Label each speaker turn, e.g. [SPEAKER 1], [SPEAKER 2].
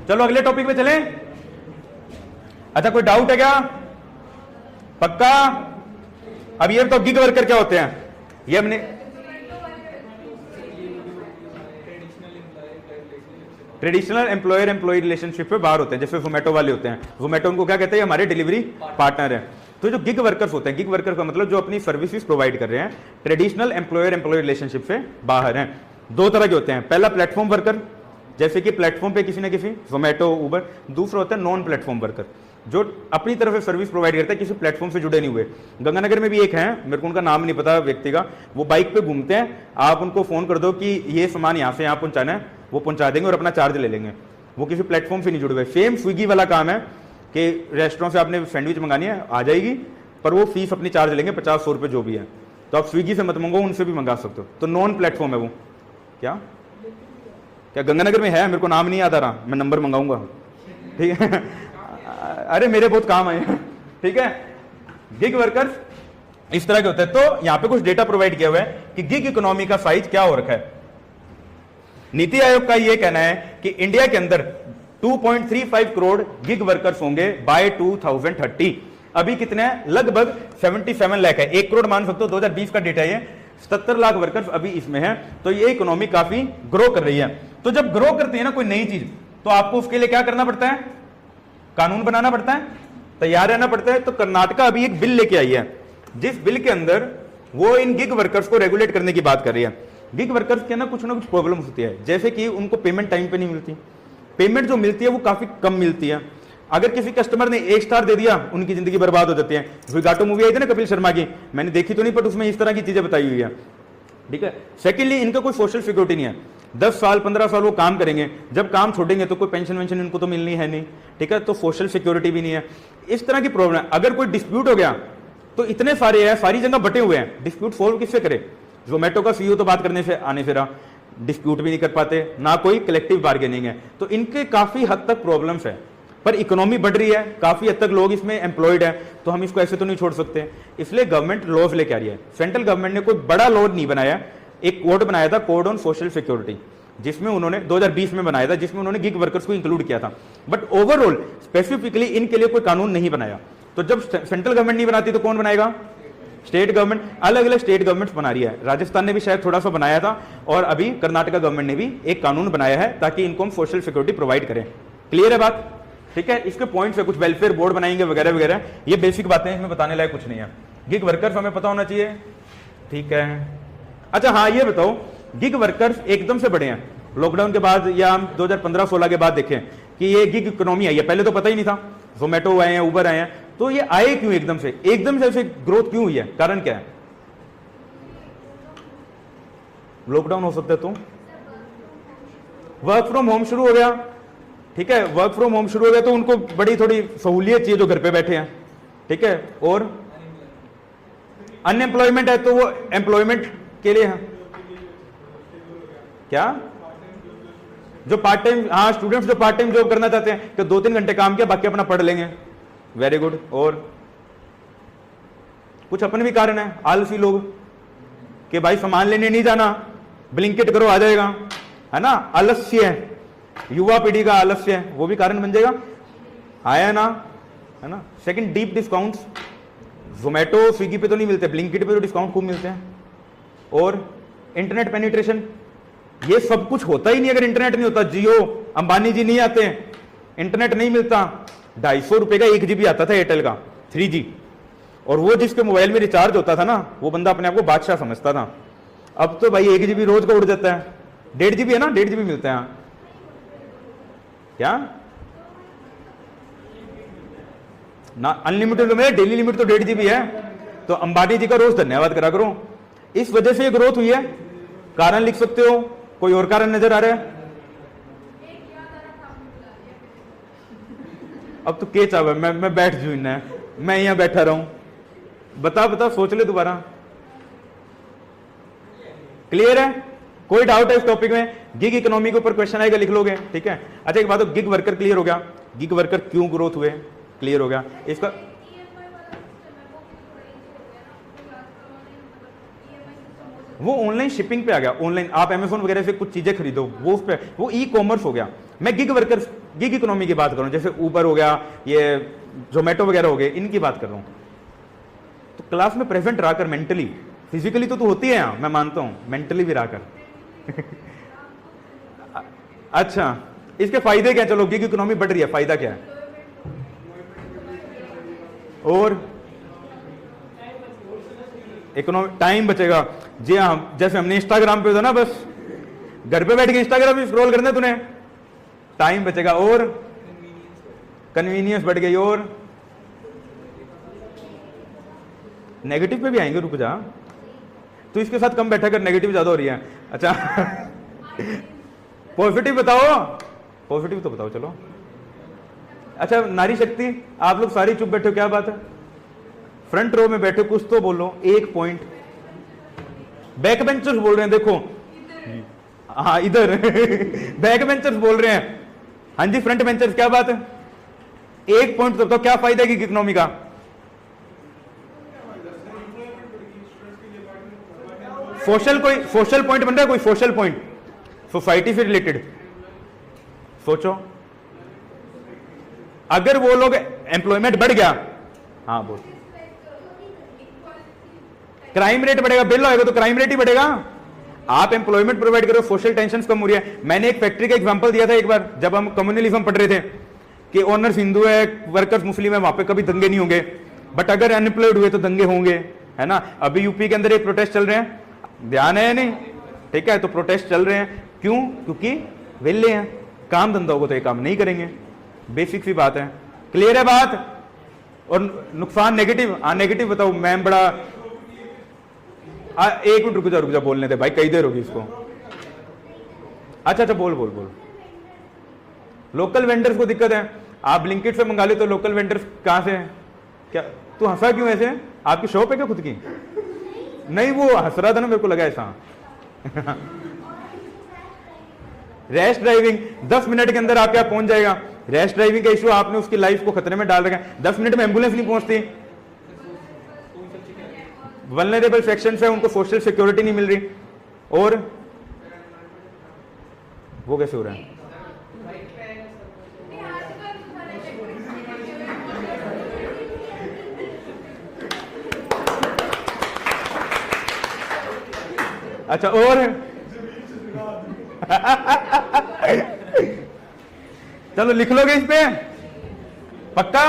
[SPEAKER 1] चलो अगले टॉपिक पे चलें। अच्छा कोई डाउट है क्या? पक्का? अब ये तो गिग वर्कर क्या होते हैं ये हमने ट्रेडिशनल एम्प्लॉयर एम्प्लॉय रिलेशनशिप पे बाहर होते हैं, जैसे जोमेटो वाले होते हैं। जोमेटो उनको क्या कहते हैं? हमारे डिलीवरी पार्टनर है। तो जो गिग वर्कर्स होते हैं, गिग वर्कर का मतलब जो अपनी सर्विसेज प्रोवाइड कर रहे हैं, ट्रेडिशनल एम्प्लॉयर एम्प्लॉय रिलेशनशिप से बाहर हैं। दो तरह के होते हैं, पहला प्लेटफॉर्म वर्कर, जैसे कि प्लेटफॉर्म पे किसी ना किसी जोमेटो उबर। दूसरा होता है नॉन प्लेटफॉर्म वर्कर, जो अपनी तरफ से सर्विस प्रोवाइड करता है, किसी प्लेटफॉर्म से जुड़े नहीं हुए। गंगानगर में भी एक है, मेरे को उनका नाम नहीं पता व्यक्ति का, वो बाइक पे घूमते हैं। आप उनको फोन कर दो कि ये सामान यहाँ से यहाँ पहुंचाना है, वो पहुंचा देंगे और अपना चार्ज ले लेंगे। वो किसी प्लेटफॉर्म से नहीं जुड़े हुए। सेम स्विगी वाला काम है कि रेस्टोरेंट से आपने सैंडविच मंगानी है, आ जाएगी, पर वो फीस अपनी चार्ज लेंगे 50-100 रुपये जो भी है। तो आप स्विगी से मत मंगाओ, उनसे भी मंगा सकते हो। तो नॉन प्लेटफॉर्म है वो। क्या क्या गंगानगर में है, मेरे को नाम नहीं याद आ रहा, मैं नंबर मंगाऊंगा, ठीक है। अरे मेरे बहुत काम आए, ठीक है। गिग वर्कर्स इस तरह के होते हैं। तो यहां पे कुछ डेटा प्रोवाइड किया हुआ है कि गिग इकोनॉमी का साइज क्या हो रखा है। नीति आयोग का यह कहना है कि इंडिया के अंदर 2.35 करोड़ गिग वर्कर्स होंगे बाय 2030। अभी कितने हैं? लगभग 77 लाख है। 1 करोड़ मान सकते हो, 2020 का डेटा है। 77 लाख वर्कर्स अभी इसमें है। तो ये इकोनॉमी काफी ग्रो कर रही है। तो जब ग्रो करती है ना कोई नई चीज, तो आपको उसके लिए क्या करना पड़ता है? कानून बनाना पड़ता है, तैयार रहना पड़ता है। तो कर्नाटका अभी एक बिल लेके आई है, जिस बिल के अंदर वो इन गिग वर्कर्स को रेगुलेट करने की बात कर रही है। गिग वर्कर्स के ना कुछ प्रॉब्लम होती है, जैसे कि उनको पेमेंट टाइम पे नहीं मिलती। पेमेंट जो मिलती है वो काफी कम मिलती है। अगर किसी कस्टमर ने 1 स्टार दे दिया, उनकी जिंदगी बर्बाद हो जाती है। ज़ोगाटो मूवी आई थी ना कपिल शर्मा की, मैंने देखी तो नहीं, बट उसमें इस तरह की चीजें बताई हुई है, ठीक है। सेकेंडली, इनका कोई सोशल सिक्योरिटी नहीं है। 10 साल 15 साल वो काम करेंगे, जब काम छोड़ेंगे तो कोई पेंशन वेंशन इनको तो मिलनी है नहीं, ठीक है। तो सोशल सिक्योरिटी भी नहीं है। इस तरह की प्रॉब्लम है। अगर कोई डिस्प्यूट हो गया तो इतने सारे हैं, सारी जगह बटे हुए हैं, डिस्प्यूट सोल्व किससे करे? जोमेटो का सीईओ तो बात करने से आने से रहा, डिस्प्यूट भी नहीं कर पाते, ना कोई कलेक्टिव बार्गेनिंग है। तो इनके काफी हद तक प्रॉब्लम्स है। पर इकोनॉमी बढ़ रही है, काफी हद तक लोग इसमें एम्प्लॉयड है, तो हम इसको ऐसे तो नहीं छोड़ सकते। इसलिए गवर्नमेंट लॉज लेके आ रही है। सेंट्रल गवर्नमेंट ने कोई बड़ा लॉ नहीं बनाया, एक कोड बनाया था, कोड ऑन सोशल सिक्योरिटी, जिसमें उन्होंने 2020 में बनाया था, जिसमें उन्होंने गिग वर्कर्स को इंक्लूड किया था। बट ओवरऑल स्पेसिफिकली इनके लिए कोई कानून नहीं बनाया। तो जब सेंट्रल गवर्नमेंट नहीं बनाती तो कौन बनाएगा? State government. अलग अलग स्टेट गवर्नमेंट बना रही है। राजस्थान ने भी शायद थोड़ा सा बनाया था, और अभी कर्नाटका गवर्नमेंट ने भी एक कानून बनाया है ताकि इनको हम सोशल सिक्योरिटी प्रोवाइड करें। क्लियर है बात? ठीक है। इसके पॉइंट्स है, कुछ वेलफेयर बोर्ड बनाएंगे वगैरह वगैरह, ये बेसिक बातें, इसमें बताने लायक कुछ नहीं है। गिग वर्कर्स हमें पता होना चाहिए, ठीक है। अच्छा हाँ, ये बताओ, गिग वर्कर्स एकदम से बढ़े हैं लॉकडाउन के बाद, या हम 2015-16 के बाद देखें कि ये गिग इकोनॉमी आई है? पहले तो पता ही नहीं था। जोमेटो आए हैं, उबर आए हैं, तो ये आए क्यों एकदम से ऐसे ग्रोथ क्यों हुई है? कारण क्या है? लॉकडाउन हो सकता है, तो वर्क फ्रॉम होम शुरू हो गया, ठीक है। वर्क फ्रॉम होम शुरू हो गया तो उनको बड़ी थोड़ी सहूलियत चाहिए जो घर पे बैठे हैं, ठीक है। और अनएम्प्लॉयमेंट है तो वो एम्प्लॉयमेंट के लिए है क्या? जो पार्ट टाइम, हाँ, स्टूडेंट्स जो पार्ट टाइम जॉब करना चाहते हैं, तो 2-3 घंटे काम किया, बाकी अपना पढ़ लेंगे, वेरी गुड। और कुछ अपने भी कारण है, आलसी लोग, कि भाई सामान लेने नहीं जाना, ब्लिंकिट करो आ जाएगा, है ना। आलस्य है, युवा पीढ़ी का आलस्य है, वो भी कारण बन जाएगा, आया ना, है ना। Second, deep discounts, Zomato Swiggy पे तो नहीं मिलते, ब्लिंकिट पे तो डिस्काउंट खूब मिलते हैं। और इंटरनेट पेनिट्रेशन, ये सब कुछ होता ही नहीं अगर इंटरनेट नहीं होता। जियो अंबानी जी नहीं आते, इंटरनेट नहीं मिलता। 250 रुपए का 1 GB आता था एयरटेल का 3G, और वो जिसके मोबाइल में रिचार्ज होता था ना, वो बंदा अपने आप को बादशाह समझता था। अब तो भाई 1 GB रोज का उड़ जाता है। 1.5 GB है ना, 1.5 GB मिलता है क्या ना? अनलिमिटेड में डेली लिमिट तो 1.5 GB है। तो अंबानी जी का रोज धन्यवाद करा करो। इस वजह से ये ग्रोथ हुई है। कारण लिख सकते हो? कोई और कारण नजर आ रहा है? अब तो के चाव है, मैं बैठ जू, मैं यहां बैठा रहूं। बता सोच ले दोबारा। क्लियर है? कोई डाउट है इस टॉपिक में? गिग इकोनॉमी के ऊपर क्वेश्चन आएगा, लिख लोगे, ठीक है। अच्छा एक बात, गिग वर्कर क्लियर हो गया। गिग वर्कर क्यों ग्रोथ हुए, क्लियर हो गया। इसका वो ऑनलाइन शिपिंग पे आ गया। ऑनलाइन आप अमेज़न वगैरह से कुछ चीजें खरीदो, वो उस पे, वो ई कॉमर्स हो गया। मैं गिग वर्कर्स गिग इकोनॉमी की बात कर रहा हूं, जैसे ऊबर हो गया, ये जोमेटो वगैरह हो गए, इनकी बात कर रहा हूं। तो क्लास में प्रेजेंट रहाकर मेंटली, फिजिकली तो तू होती है यहां, मैं मानता हूं, मेंटली भी रहाकर अच्छा, इसके फायदे क्या? चलो गिग इकोनॉमी बढ़ रही है, फायदा क्या है? और इकोनॉमी, टाइम बचेगा। जी हाँ, जैसे हमने इंस्टाग्राम पे होता ना, बस घर पे बैठ के इंस्टाग्राम भी स्क्रॉल करना है तूने, टाइम बचेगा। और कन्वीनियंस बढ़ गई। और नेगेटिव पे भी आएंगे, रुक जा, तो इसके साथ कम बैठा कर, नेगेटिव ज्यादा हो रही है। अच्छा पॉजिटिव बताओ, पॉजिटिव तो बताओ चलो। अच्छा नारी शक्ति, आप लोग सारी चुप बैठे हो, क्या बात है? फ्रंट रो में बैठे, कुछ तो बोलो, एक पॉइंट। बैक बेंचर्स बोल रहे हैं, देखो, हाँ इधर बैक बेंचर्स बोल रहे हैं, हाँ जी फ्रंट बेंचर्स, क्या बात है? एक पॉइंट तो बताओ, क्या फायदा है इकोनॉमी का? सोशल, कोई सोशल पॉइंट बन रहा है, कोई सोशल पॉइंट सोसाइटी से रिलेटेड सोचो। अगर वो लोग एम्प्लॉयमेंट बढ़ गया, हाँ बोल, क्राइम रेट बढ़ेगा, बिल आएगा तो क्राइम रेट ही बढ़ेगा। आप एम्प्लॉयमेंट प्रोवाइड करो, सोशल टेंशन कम हो रही है। मैंने एक फैक्ट्री का एग्जांपल दिया था एक बार, जब हम कम्युनलिज्म पढ़ रहे थे, कि ओनर्स हिंदू है, वर्कर्स मुस्लिम है, वहां पे कभी दंगे नहीं होंगे, बट अगर अनएम्प्लॉयड हुए तो दंगे होंगे, है ना। अभी यूपी के अंदर एक प्रोटेस्ट चल रहे हैं, ध्यान है नहीं? ठीक है, तो प्रोटेस्ट चल रहे हैं, क्यों? क्योंकि वेले हैं, काम धंधा होगा तो ये काम नहीं करेंगे, बेसिक सी बात है। क्लियर है बात? और नुकसान नेगेटिव, हाँ नेगेटिव बताओ। मैम बड़ा, एक मिनट रुक जा बोलने दे भाई, कई देर होगी इसको। अच्छा अच्छा बोल बोल बोल। लोकल वेंडर्स को दिक्कत है, आप ब्लिंकिट से मंगा ले तो लोकल वेंडर्स कहां से है? क्या तू हंसा क्यों ऐसे? आपकी शॉप है क्या खुद की? नहीं, वो हंस रहा था ना, मेरे को लगा ऐसा रैश ड्राइविंग 10 मिनट के अंदर आपके यहाँ पहुंच जाएगा। रैश ड्राइविंग का इशू, आपने उसकी लाइफ को खतरे में डाल रखा है। 10 मिनट में एम्बुलेंस नहीं पहुंचती, वल्नरेबल सेक्शन है, उनको सोशल सिक्योरिटी नहीं मिल रही। और वो कैसे हो रहा है? अच्छा, और चलो लिख लोगे इस पे पक्का?